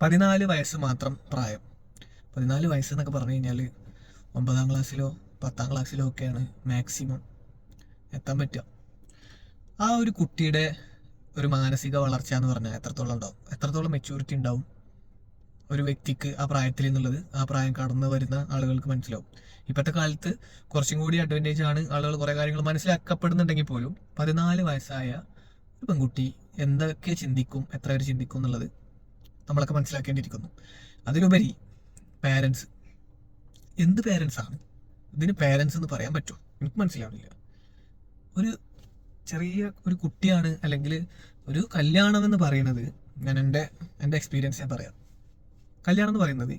14 വയസ്സ് മാത്രം പ്രായം. 14 വയസ്സ് എന്നൊക്കെ പറഞ്ഞു കഴിഞ്ഞാൽ 9ാം ക്ലാസ്സിലോ 10ാം ക്ലാസ്സിലോ ഒക്കെയാണ് മാക്സിമം എത്താൻ പറ്റുക. ആ ഒരു കുട്ടിയുടെ ഒരു മാനസിക വളർച്ച എന്ന് പറഞ്ഞാൽ എത്രത്തോളം ഉണ്ടാവും, എത്രത്തോളം മെച്യൂരിറ്റി ഉണ്ടാവും ഒരു വ്യക്തിക്ക് ആ പ്രായത്തിൽ എന്നുള്ളത് ആ പ്രായം കടന്നു വരുന്ന ആളുകൾക്ക് മനസ്സിലാവും. ഇപ്പോഴത്തെ കാലത്ത് കുറച്ചും കൂടി അഡ്വാൻറ്റേജ് ആണ്, ആളുകൾ കുറേ കാര്യങ്ങൾ മനസ്സിലാക്കപ്പെടുന്നുണ്ടെങ്കിൽ പോലും 14 വയസ്സായ ഒരു പെൺകുട്ടി എന്തൊക്കെ ചിന്തിക്കും, എത്ര പേര് ചിന്തിക്കും എന്നുള്ളത് നമ്മളൊക്കെ മനസ്സിലാക്കേണ്ടിയിരിക്കുന്നു. അതിലുപരി പാരൻസ്, എന്ത് പാരൻസാണ് ഇതിന് പാരൻസ് എന്ന് പറയാൻ പറ്റുമോ? എനിക്ക് മനസ്സിലാവില്ല. ഒരു ചെറിയ ഒരു കുട്ടിയാണ്, അല്ലെങ്കിൽ ഒരു കല്യാണം എന്ന് പറയുന്നത്, ഞാൻ എൻ്റെ എക്സ്പീരിയൻസ് ഞാൻ പറയാം. കല്യാണം എന്ന് പറയുന്നത്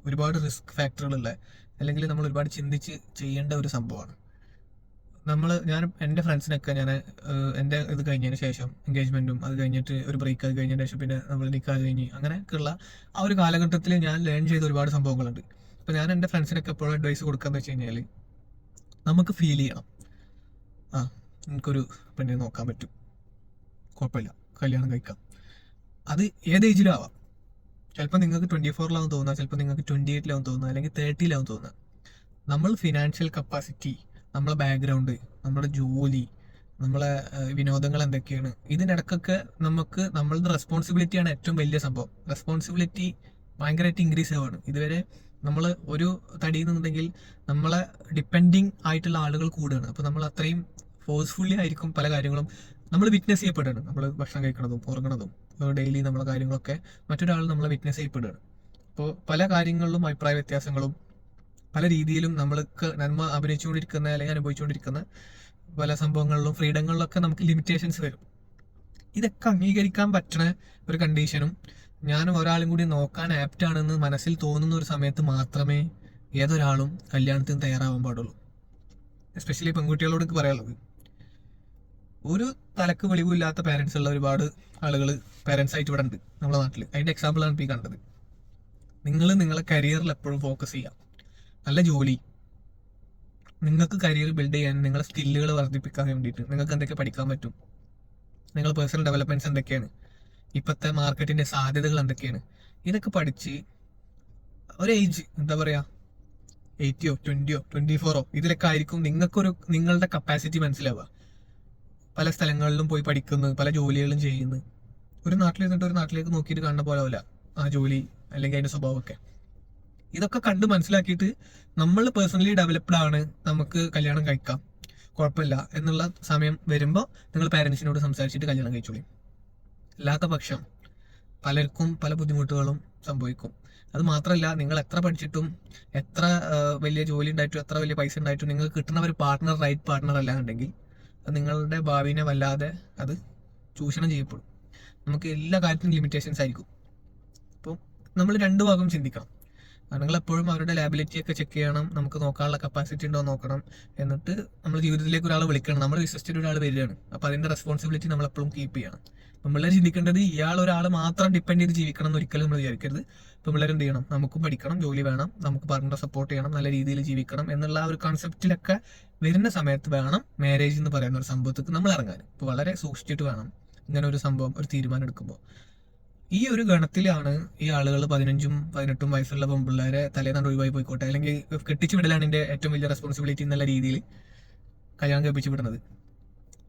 ഒരുപാട് റിസ്ക് ഫാക്ടറുകളുള്ള, അല്ലെങ്കിൽ നമ്മൾ ഒരുപാട് ചിന്തിച്ച് ചെയ്യേണ്ട ഒരു സംഭവമാണ്. ഞാൻ എൻ്റെ ഫ്രണ്ട്സിനൊക്കെ എൻ്റെ ഇത് കഴിഞ്ഞതിന് ശേഷം എൻഗേജ്മെൻറ്റും അത് കഴിഞ്ഞിട്ട് ഒരു ബ്രേക്ക് അത് കഴിഞ്ഞതിന് ശേഷം പിന്നെ നമ്മൾ നിൽക്കാതെ കഴിഞ്ഞ് അങ്ങനെയൊക്കെയുള്ള ആ ഒരു കാലഘട്ടത്തിൽ ഞാൻ ലേൺ ചെയ്ത ഒരുപാട് സംഭവങ്ങളുണ്ട്. അപ്പോൾ ഞാൻ എൻ്റെ ഫ്രണ്ട്സിനൊക്കെ എപ്പോഴും അഡ്വൈസ് കൊടുക്കാന്ന് വെച്ച് കഴിഞ്ഞാൽ, നമുക്ക് ഫീൽ ചെയ്യണം, നമുക്കൊരു പെണ്ണിനെ നോക്കാൻ പറ്റും, കുഴപ്പമില്ല, കല്യാണം കഴിക്കാം. അത് ഏത് ഏജിലും ആവാം. ചിലപ്പോൾ നിങ്ങൾക്ക് 24-ലാവും തോന്നുക, ചിലപ്പോൾ നിങ്ങൾക്ക് 28-ലാവും തോന്നുക, അല്ലെങ്കിൽ 30-ലാവും തോന്നുക. നമ്മൾ ഫിനാൻഷ്യൽ കപ്പാസിറ്റി, നമ്മളെ ബാക്ക്ഗ്രൗണ്ട്, നമ്മുടെ ജോലി, നമ്മളെ വിനോദങ്ങൾ എന്തൊക്കെയാണ്, ഇതിനിടക്കൊക്കെ നമുക്ക് നമ്മളുടെ റെസ്പോൺസിബിലിറ്റിയാണ് ഏറ്റവും വലിയ സംഭവം. റെസ്പോൺസിബിലിറ്റി ഭയങ്കരമായിട്ട് ഇൻക്രീസ് ആവുകയാണ്. ഇതുവരെ നമ്മൾ ഒരു തടിയിൽ നിന്നുണ്ടെങ്കിൽ നമ്മളെ ഡിപ്പെൻഡിങ് ആയിട്ടുള്ള ആളുകൾ കൂടുകയാണ്. അപ്പോൾ നമ്മൾ അത്രയും ഫോഴ്സ്ഫുള്ളി ആയിരിക്കും പല കാര്യങ്ങളും നമ്മൾ വിറ്റ്നസ് ചെയ്യപ്പെടുകയാണ്. നമ്മൾ ഭക്ഷണം കഴിക്കണതും ഉറങ്ങണതും ഡെയിലി നമ്മളെ കാര്യങ്ങളൊക്കെ മറ്റൊരാൾ നമ്മളെ വിറ്റ്നസ് ചെയ്യപ്പെടുകയാണ്. അപ്പോൾ പല കാര്യങ്ങളിലും അഭിപ്രായ വ്യത്യാസങ്ങളും പല രീതിയിലും നമ്മൾക്ക് നന്മ അഭിനയിച്ചുകൊണ്ടിരിക്കുന്ന അല്ലെങ്കിൽ അനുഭവിച്ചുകൊണ്ടിരിക്കുന്ന പല സംഭവങ്ങളിലും ഫ്രീഡങ്ങളിലൊക്കെ നമുക്ക് ലിമിറ്റേഷൻസ് വരും. ഇതൊക്കെ അംഗീകരിക്കാൻ പറ്റുന്ന ഒരു കണ്ടീഷനും ഞാൻ ഒരാളും കൂടി നോക്കാൻ ആപ്റ്റാണെന്ന് മനസ്സിൽ തോന്നുന്ന ഒരു സമയത്ത് മാത്രമേ ഏതൊരാളും കല്യാണത്തിന് തയ്യാറാവാൻ പാടുള്ളൂ. എസ്പെഷ്യലി പെൺകുട്ടികളോട് പറയാനുള്ളത്, ഒരു തലക്ക് വെളിവില്ലാത്ത പാരൻസ് ഉള്ള ഒരുപാട് ആളുകൾ പാരൻസ് ആയിട്ട് ഇവിടെ ഉണ്ട് നമ്മുടെ നാട്ടിൽ. അതിൻ്റെ എക്സാമ്പിളാണ് ഇപ്പോൾ ഈ കണ്ടത്. നിങ്ങൾ നിങ്ങളെ കരിയറിൽ എപ്പോഴും ഫോക്കസ് ചെയ്യാം. നല്ല ജോലി, നിങ്ങൾക്ക് കരിയർ ബിൽഡ് ചെയ്യാൻ, നിങ്ങളുടെ സ്കില്ലുകൾ വർദ്ധിപ്പിക്കാൻ വേണ്ടിയിട്ട് നിങ്ങൾക്ക് എന്തൊക്കെ പഠിക്കാൻ പറ്റും, നിങ്ങളുടെ പേഴ്സണൽ ഡെവലപ്മെൻറ്റ്സ് എന്തൊക്കെയാണ്, ഇപ്പോഴത്തെ മാർക്കറ്റിൻ്റെ സാധ്യതകൾ എന്തൊക്കെയാണ്, ഇതൊക്കെ പഠിച്ച് ഒരു ഏജ് എന്താ പറയുക 80-ഓ 20-ഓ 24-ഓ ഇതിലൊക്കെ ആയിരിക്കും നിങ്ങളുടെ കപ്പാസിറ്റി മനസ്സിലാവുക. പല സ്ഥലങ്ങളിലും പോയി പഠിക്കുന്നു, പല ജോലികളും ചെയ്യുന്നു. ഒരു നാട്ടിൽ നിന്നിട്ട് ഒരു നാട്ടിലേക്ക് നോക്കിയിട്ട് കാണുന്ന പോലെ ആവില്ല ആ ജോലി അല്ലെങ്കിൽ അതിൻ്റെ സ്വഭാവമൊക്കെ. ഇതൊക്കെ കണ്ട് മനസ്സിലാക്കിയിട്ട് നമ്മൾ പേഴ്സണലി ഡെവലപ്ഡ് ആണ്, നമുക്ക് കല്യാണം കഴിക്കാം, കുഴപ്പമില്ല എന്നുള്ള സമയം വരുമ്പോൾ നിങ്ങൾ പാരൻസിനോട് സംസാരിച്ചിട്ട് കല്യാണം കഴിച്ചോളി. അല്ലാത്ത പക്ഷം പലർക്കും പല ബുദ്ധിമുട്ടുകളും സംഭവിക്കും. അത് മാത്രമല്ല, നിങ്ങൾ എത്ര പഠിച്ചിട്ടും എത്ര വലിയ ജോലി ഉണ്ടായിട്ടും എത്ര വലിയ പൈസ ഉണ്ടായിട്ടും നിങ്ങൾക്ക് കിട്ടുന്ന ഒരു പാർട്ട്ണർ റൈറ്റ് പാർട്ട്ണർ അല്ല എന്നുണ്ടെങ്കിൽ അത് നിങ്ങളുടെ ഭാവിനെ വല്ലാതെ അത് ചൂഷണം ചെയ്യപ്പെടും. നമുക്ക് എല്ലാ കാര്യത്തിനും ലിമിറ്റേഷൻസ് ആയിരിക്കും. അപ്പോൾ നമ്മൾ രണ്ടു ഭാഗം ചിന്തിക്കണം. നിങ്ങൾ എപ്പോഴും അവരുടെ ലാബിലിറ്റി ഒക്കെ ചെക്ക് ചെയ്യണം, നമുക്ക് നോക്കാനുള്ള കപ്പാസിറ്റി ഉണ്ടോ നോക്കണം. എന്നിട്ട് നമ്മൾ ജീവിതത്തിലേക്ക് ഒരാൾ വിളിക്കണം, നമ്മൾ വിശ്വസിച്ചിട്ട് ഒരാൾ വരികയാണ്, അപ്പോൾ അതിൻ്റെ റെസ്പോൺസിബിലിറ്റി നമ്മൾ എപ്പോഴും കീപ്പ് ചെയ്യണം. അപ്പം പിള്ളേർ ചിന്തിക്കേണ്ടത് ഒരാൾ മാത്രം ഡിപ്പെൻഡ് ചെയ്ത് ജീവിക്കണം എന്ന് ഒരിക്കലും നമ്മൾ വിചാരിക്കരുത്. ഇപ്പോൾ പിള്ളേർ എന്ത് ചെയ്യണം, നമുക്കും പഠിക്കണം, ജോലി വേണം, നമുക്ക് പാർട്ട്ണറെ സപ്പോർട്ട് ചെയ്യണം, നല്ല രീതിയിൽ ജീവിക്കണം എന്നുള്ള ആ ഒരു കോൺസെപ്റ്റിലൊക്കെ വരുന്ന സമയത്ത് വേണം മാരേജ് എന്ന് പറയുന്ന ഒരു സംഭവത്തേക്ക് നമ്മൾ ഇറങ്ങാൻ. ഇപ്പോൾ വളരെ സൂക്ഷിച്ചിട്ട് വേണം ഇങ്ങനെ ഒരു സംഭവം, ഒരു തീരുമാനം എടുക്കുമ്പോൾ. ഈ ഒരു ഗണത്തിലാണ് ഈ ആളുകൾ 15-18 വയസ്സുള്ള പെൺപിള്ളേരെ തലേന്നാണ്ട് ഒഴിവായി പോയിക്കോട്ടെ, അല്ലെങ്കിൽ കെട്ടിച്ചു വിടലാണ് എൻ്റെ ഏറ്റവും വലിയ റെസ്പോൺസിബിലിറ്റി എന്നുള്ള രീതിയിൽ കല്യാണം കഴിപ്പിച്ച് വിടുന്നത്.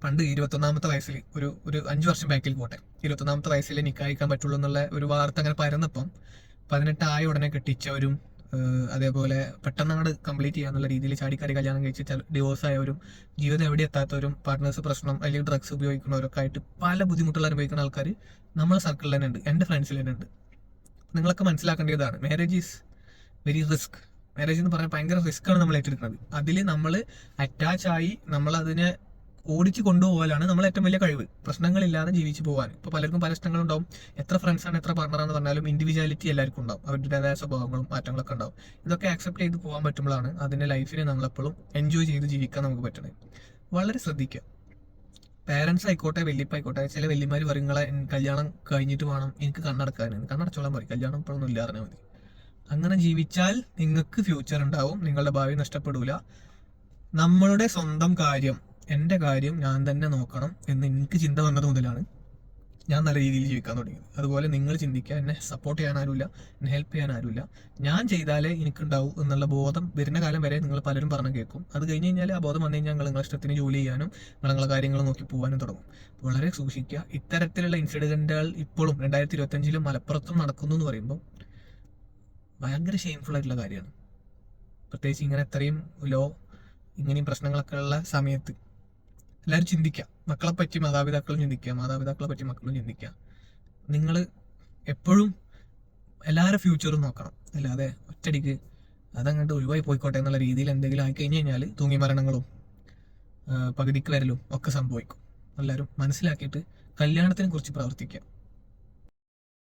പണ്ട് 21-ാമത്തെ വയസ്സിൽ ഒരു 5 വർഷം ബാക്കിൽ പോട്ടെ, 21-ാമത്തെ വയസ്സിൽ നിക്കാഹിക്കാൻ പറ്റുള്ളൂ എന്നുള്ള ഒരു വാർത്ത അങ്ങനെ പരന്നപ്പം 18 ആയ ഉടനെ കെട്ടിച്ചവരും അതേപോലെ പെട്ടെന്ന് അങ്ങോട്ട് കംപ്ലീറ്റ് ചെയ്യാന്നുള്ള രീതിയിൽ ചാടിക്കാരി കല്യാണം കഴിച്ച് ഡിവോഴ്സ് ആയവരും ജീവിതം എവിടെ എത്താത്തവരും പാർട്ട്നേഴ്സ് പ്രശ്നം അല്ലെങ്കിൽ ഡ്രഗ്സ് ഉപയോഗിക്കുന്നവരൊക്കെ ആയിട്ട് പല ബുദ്ധിമുട്ടുകൾ അനുഭവിക്കുന്ന ആൾക്കാർ നമ്മളെ സർക്കിളിൽ തന്നെ ഉണ്ട്, എൻ്റെ ഫ്രണ്ട്സിൽ തന്നെ ഉണ്ട്. നിങ്ങളൊക്കെ മനസ്സിലാക്കേണ്ടതാണ്, marriage is very risk. Marriage എന്ന് പറഞ്ഞാൽ ഭയങ്കര റിസ്ക്കാണ് നമ്മൾ ഏറ്റെടുക്കുന്നത്. അതിൽ നമ്മൾ അറ്റാച്ച് ആയി നമ്മളതിനെ ഓടിച്ച് കൊണ്ടുപോകാനാണ് നമ്മൾ ഏറ്റവും വലിയ കഴിവ്, പ്രശ്നങ്ങളില്ലാതെ ജീവിച്ച് പോകാൻ. ഇപ്പോൾ പലർക്കും പല ഇഷ്ടങ്ങളുണ്ടാവും. എത്ര ഫ്രണ്ട്സാണ് എത്ര പാർട്ണറാണെന്ന് പറഞ്ഞാലും ഇൻഡിവിജ്വാലിറ്റി എല്ലാവർക്കും ഉണ്ടാവും, അവരുടേതായ സ്വഭാവങ്ങളും മാറ്റങ്ങളൊക്കെ ഉണ്ടാവും. ഇതൊക്കെ ആക്സെപ്റ്റ് ചെയ്ത് പോകാൻ പറ്റുമ്പോഴാണ് അതിൻ്റെ ലൈഫിനെ നമ്മളെപ്പോഴും എൻജോയ് ചെയ്ത് ജീവിക്കാൻ നമുക്ക് പറ്റുന്നത്. വളരെ ശ്രദ്ധിക്കുക. പാരൻസ് ആയിക്കോട്ടെ, വല്യപ്പായിക്കോട്ടെ, ചില വല്യമാർ പറയും നിങ്ങളെ കല്യാണം കഴിഞ്ഞിട്ട് വേണം എനിക്ക് കണ്ണടക്കാൻ, കണ്ണടച്ചോളാൻ പറയും, കല്യാണം ഇപ്പോഴൊന്നും ഇല്ല അറിഞ്ഞാൽ മതി. അങ്ങനെ ജീവിച്ചാൽ നിങ്ങൾക്ക് ഫ്യൂച്ചർ ഉണ്ടാവും, നിങ്ങളുടെ ഭാവി നഷ്ടപ്പെടൂല. നമ്മളുടെ സ്വന്തം കാര്യം, എൻ്റെ കാര്യം ഞാൻ തന്നെ നോക്കണം എന്ന് എനിക്ക് ചിന്ത വന്നത് മുതലാണ് ഞാൻ നല്ല രീതിയിൽ ജീവിക്കാൻ തുടങ്ങിയത്. അതുപോലെ നിങ്ങൾ ചിന്തിക്കുക, എന്നെ സപ്പോർട്ട് ചെയ്യാൻ ആരുമില്ല, എന്നെ ഹെൽപ്പ് ചെയ്യാൻ ആരുമില്ല, ഞാൻ ചെയ്താലേ എനിക്കുണ്ടാവും എന്നുള്ള ബോധം വരുന്ന കാലം വരെ നിങ്ങൾ പലരും പറഞ്ഞു കേൾക്കും. അത് കഴിഞ്ഞ് കഴിഞ്ഞാൽ ആ ബോധം വന്നു കഴിഞ്ഞാൽ നിങ്ങളെ ഇഷ്ടത്തിന് ജോലി ചെയ്യാനും നിങ്ങളെ കാര്യങ്ങൾ നോക്കി പോകാനും തുടങ്ങും. വളരെ സൂക്ഷിക്കുക. ഇത്തരത്തിലുള്ള ഇൻസിഡൻറ്റുകൾ ഇപ്പോഴും 2025 മലപ്പുറത്തും നടക്കുന്നു എന്ന് പറയുമ്പോൾ ഭയങ്കര ഷെയിംഫുൾ ആയിട്ടുള്ള കാര്യമാണ്. പ്രത്യേകിച്ച് ഇങ്ങനെ ഇത്രയും ഇങ്ങനെയും പ്രശ്നങ്ങളൊക്കെ ഉള്ള സമയത്ത് എല്ലാവരും ചിന്തിക്കുക. മക്കളെ പറ്റി മാതാപിതാക്കളും ചിന്തിക്കുക, മാതാപിതാക്കളെ പറ്റി മക്കളും ചിന്തിക്കുക. നിങ്ങൾ എപ്പോഴും എല്ലാവരുടെ ഫ്യൂച്ചറും നോക്കണം. അല്ലാതെ ഒറ്റടിക്ക് അതങ്ങോട്ട് ഒഴിവായി പോയിക്കോട്ടെ എന്നുള്ള രീതിയിൽ എന്തെങ്കിലും ആയിക്കഴിഞ്ഞ് കഴിഞ്ഞാൽ തൂങ്ങി മരണങ്ങളും പകുതിക്ക് വരലും ഒക്കെ സംഭവിക്കും. എല്ലാവരും മനസ്സിലാക്കിയിട്ട് കല്യാണത്തിനെ കുറിച്ച് പ്രവർത്തിക്കുക.